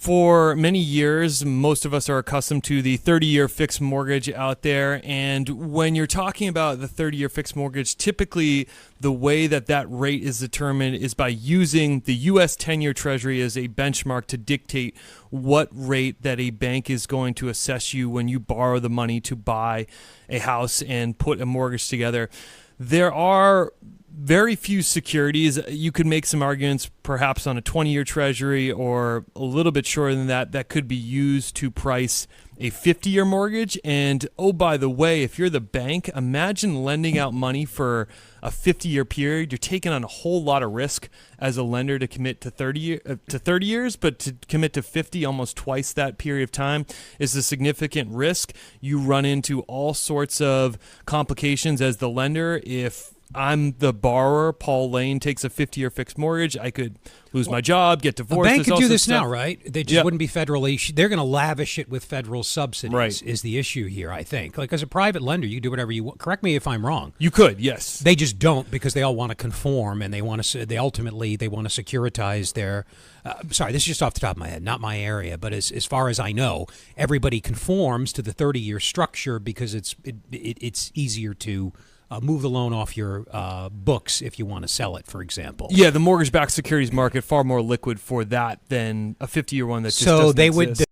For many years, most of us are accustomed to the 30-year fixed mortgage out there. And when you're talking about the 30-year fixed mortgage, typically the way that rate is determined is by using the U.S. 10-year Treasury as a benchmark to dictate what rate that a bank is going to assess you when you borrow the money to buy a house and put a mortgage together. There are very few securities. You could make some arguments perhaps on a 20-year Treasury or a little bit shorter than that could be used to price a 50-year mortgage. And oh, by the way, if you're the bank, imagine lending out money for a 50-year period. You're taking on a whole lot of risk as a lender to commit to 30 years, but to commit to 50, almost twice that period of time, is a significant risk. You run into all sorts of complications as the lender. If I'm the borrower, Paul Lane takes a 50-year fixed mortgage, I could lose my job, get divorced. A bank could do this now, right? They just wouldn't be federally. They're going to lavish it with federal subsidies, right, is the issue here, I think. Like, as a private lender, you do whatever you want. Correct me if I'm wrong. You could, yes. They just don't, because they all want to conform, and they want to. They ultimately want to securitize their. Sorry, this is just off the top of my head, not my area, but as far as I know, everybody conforms to the 30-year structure because it's easier to move the loan off your books if you want to sell it, for example. Yeah, the mortgage-backed securities market far more liquid for that than a 50-year one that just doesn't exist.